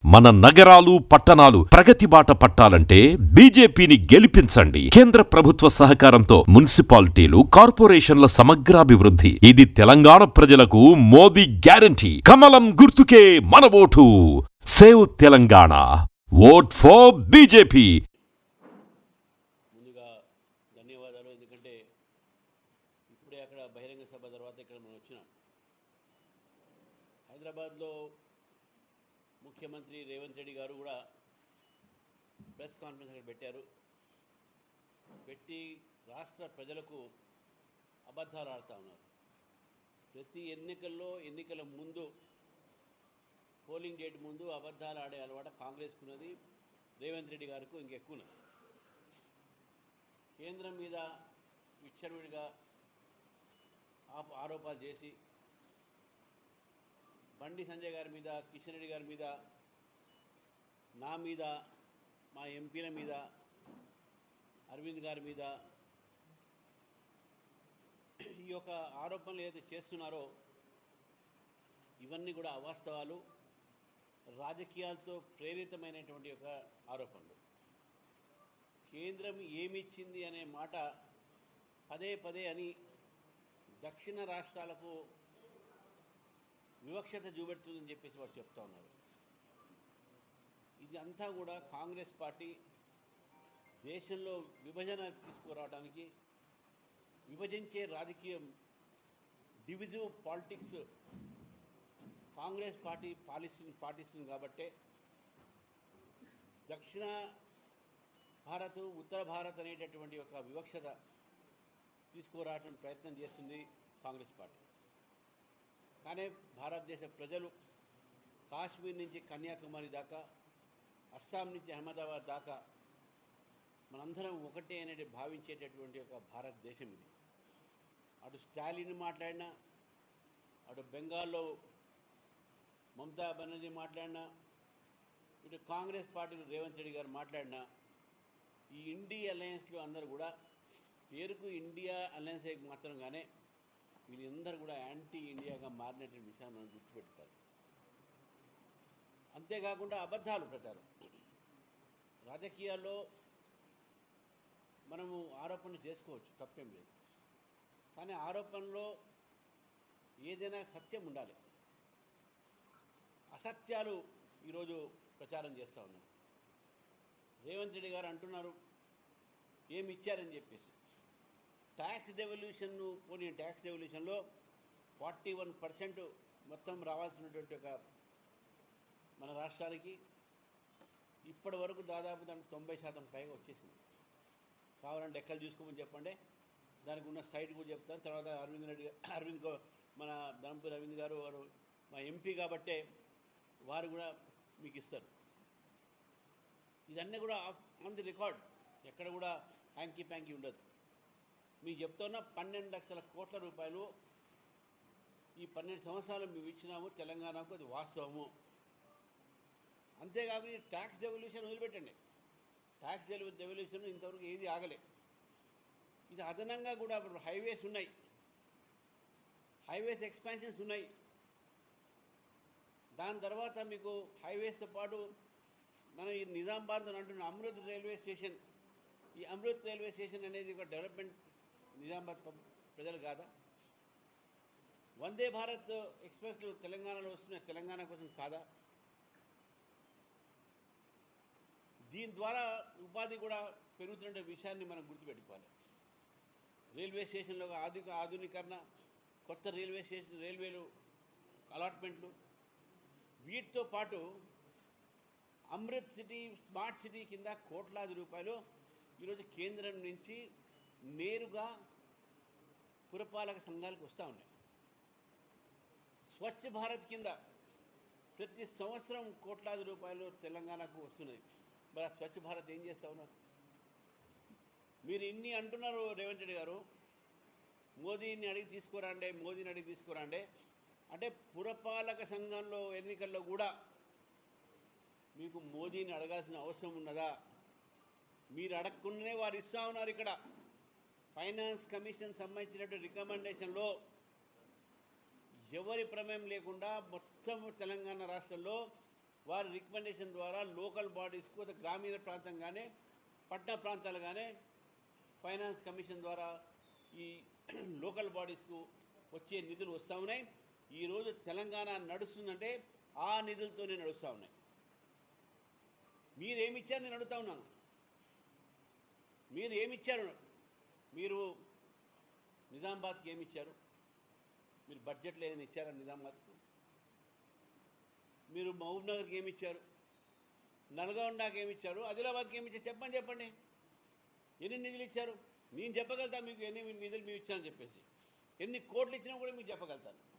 మన నగరాలు పట్టణాలు ప్రగతి బాట పట్టాలంటే బీజేపీని గెలిపించండి. కేంద్ర ప్రభుత్వ సహకారంతో మున్సిపాలిటీలు, కార్పొరేషన్ల సమగ్రాభివృద్ధి. ఇది తెలంగాణ ప్రజలకు మోదీ గ్యారంటీ. కమలం గుర్తుకే మన vote. Save Telangana. Vote for BJP. ముందుగా ధన్యవాదాలు. ఎందుకంటే ఇప్పుడే అక్కడ బహిరంగ సభ తర్వాత ఇక్కడ మనం వచ్చినాం. హైదరాబాద్లో ముఖ్యమంత్రి రేవంత్ రెడ్డి గారు కూడా ప్రెస్ కాన్ఫరెన్స్ అక్కడ పెట్టి రాష్ట్ర ప్రజలకు అబద్ధాలు ఆడుతూ ఉన్నారు. ప్రతి ఎన్నికల ముందు, పోలింగ్ డేట్ ముందు అబద్ధాలు ఆడే అలవాటు కాంగ్రెస్కు ఉన్నది, రేవంత్ రెడ్డి గారికి ఇంకెక్కువ ఉన్నది. కేంద్రం మీద విచ్చలవిడిగా ఆరోపణలు చేసి బండి సంజయ్ గారి మీద, కిషన్ రెడ్డి గారి మీద, నా మీద, మా ఎంపీల మీద, అరవింద్ గారి మీద ఈ యొక్క ఆరోపణలు ఏదైతే చేస్తున్నారో ఇవన్నీ కూడా అవాస్తవాలు, రాజకీయాలతో ప్రేరితమైనటువంటి ఒక ఆరోపణలు. కేంద్రం ఏమిచ్చింది అనే మాట పదే పదే అని దక్షిణ రాష్ట్రాలకు వివక్షత చూపెడుతుందని చెప్పేసి వారు చెప్తా ఉన్నారు. ఇది అంతా కూడా కాంగ్రెస్ పార్టీ దేశంలో విభజన తీసుకురావడానికి, విభజించే రాజకీయం, డివిజివ్ పాలిటిక్స్ కాంగ్రెస్ పార్టీ పాటిస్తుంది కాబట్టే దక్షిణ భారత్, ఉత్తర భారత్ అనేటటువంటి ఒక వివక్షత తీసుకురావడానికి ప్రయత్నం చేస్తుంది కాంగ్రెస్ పార్టీ. కానీ భారతదేశ ప్రజలు కాశ్మీర్ నుంచి కన్యాకుమారి దాకా, అస్సాం నుంచి అహ్మదాబాద్ దాకా మనందరం ఒకటే అనేది భావించేటటువంటి ఒక భారతదేశం ఇది. అటు స్టాలిన్ మాట్లాడినా, అటు బెంగాల్లో మమతా బెనర్జీ మాట్లాడినా, ఇటు కాంగ్రెస్ పార్టీలో రేవంత్ రెడ్డి గారు మాట్లాడినా, ఈ ఇండియా అలయన్స్లో అందరూ కూడా పేరుకు ఇండియా అలయన్స్ మాత్రంగానే వీళ్ళందరూ కూడా యాంటీ ఇండియాగా మారినటువంటి విషయాన్ని మనం గుర్తుపెట్టుకోవాలి. అంతేకాకుండా అబద్ధాలు ప్రచారం. రాజకీయాల్లో మనము ఆరోపణలు చేసుకోవచ్చు, తప్పేం లేదు. కానీ ఆరోపణలో ఏదైనా సత్యం ఉండాలి. అసత్యాలు ఈరోజు ప్రచారం చేస్తూ ఉన్నారు. రేవంత్ రెడ్డి గారు అంటున్నారు ఏమి ఇచ్చారని చెప్పేసి. ట్యాక్స్ డెవల్యూషన్ను పోనీ ట్యాక్స్ డెవల్యూషన్లో 41% మొత్తం రావాల్సినటువంటి ఒక మన రాష్ట్రానికి ఇప్పటి వరకు దాదాపు దానికి 90% పైగా వచ్చేసింది. కావాలంటే లెక్కలు చూసుకోమని చెప్పండి, దానికి ఉన్న సైట్ కూడా చెప్తాను. తర్వాత మన ధనంపూరి అరవింద్ గారు వారు మా ఎంపీ కాబట్టే వారు కూడా మీకు ఇస్తారు. ఇదన్నీ కూడా ఆన్ ది రికార్డ్, ఎక్కడ కూడా హ్యాంకీ ప్యాంకీ ఉండదు. మీకు చెప్తున్నా 12 లక్షల కోట్ల రూపాయలు ఈ 12 సంవత్సరాలు మేము ఇచ్చినాము తెలంగాణకు, అది వాస్తవము. అంతేకాదు ఈ ట్యాక్స్ డెవల్యూషన్ వదిలిపెట్టండి. ట్యాక్స్ డెవల్యూషన్ ఇంతవరకు ఏది ఆగలే. ఇది అదనంగా కూడా హైవేస్ ఉన్నాయి, హైవేస్ ఎక్స్పాన్షన్స్ ఉన్నాయి. దాని తర్వాత మీకు హైవేస్తో పాటు మనం ఈ నిజామాబాద్ అంటున్న అమృత్ రైల్వే స్టేషన్, ఈ అమృత్ రైల్వే స్టేషన్ అనేది ఒక డెవలప్మెంట్ నిజామాబాద్ ప్రజలు కాదా? వందే భారత్ ఎక్స్ప్రెస్లు తెలంగాణలో వస్తున్నాయి, తెలంగాణ కోసం కాదా? దీని ద్వారా ఉపాధి కూడా పెరుగుతున్న విషయాన్ని మనం గుర్తుపెట్టుకోవాలి. రైల్వే స్టేషన్లో ఆధునీకరణ, కొత్త రైల్వేలు అలాట్మెంట్లు, వీటితో పాటు అమృత్ సిటీ, స్మార్ట్ సిటీ కింద కోట్లాది రూపాయలు ఈరోజు కేంద్రం నుంచి నేరుగా పురపాలక సంఘాలకు వస్తూ ఉన్నాయి. స్వచ్ఛ భారత్ కింద ప్రతి సంవత్సరం కోట్లాది రూపాయలు తెలంగాణకు వస్తున్నాయి. మరి ఆ స్వచ్ఛ భారత్ ఏం చేస్తూ ఉన్నారు? మీరు ఇన్ని అంటున్నారు రేవంత్ రెడ్డి గారు, మోదీని అడిగి తీసుకురాండే అంటే పురపాలక సంఘంలో ఎన్నికల్లో కూడా మీకు మోదీని అడగాల్సిన అవసరం ఉన్నదా? మీరు అడగకుండానే వారు ఇస్తూ ఉన్నారు. ఇక్కడ ఫైనాన్స్ కమిషన్ సంబంధించినటువంటి రికమెండేషన్లో ఎవరి ప్రమేయం లేకుండా మొత్తం తెలంగాణ రాష్ట్రంలో వారి రికమెండేషన్ ద్వారా లోకల్ బాడీస్కు గ్రామీణ ప్రాంతంగానే పట్టణ ప్రాంతాలుగానే ఫైనాన్స్ కమిషన్ ద్వారా ఈ లోకల్ బాడీస్కు వచ్చే నిధులు వస్తూ ఉన్నాయి. ఈరోజు తెలంగాణ నడుస్తుందంటే ఆ నిధులతోనే నడుస్తూ ఉన్నాయి. మీరేమిచ్చారు నేను అడుగుతా ఉన్నాను. మీరు ఏమిచ్చారు? మీరు నిజామాబాద్కి ఏమిచ్చారు? మీరు బడ్జెట్లో ఏదైనా ఇచ్చారా నిజామాబాద్కు? మీరు మహబూబ్నగర్కి ఏమిచ్చారు? నల్గొండకి ఏమిచ్చారు? ఆదిలాబాద్కి ఏమిచ్చారు? చెప్పండి. ఎన్ని నిధులు ఇచ్చారు? నేను చెప్పగలుగుతా మీకు ఎన్ని నిధులు మేము ఇచ్చానని చెప్పేసి. ఎన్ని కోట్లు ఇచ్చినా కూడా మీకు చెప్పగలుగుతాను.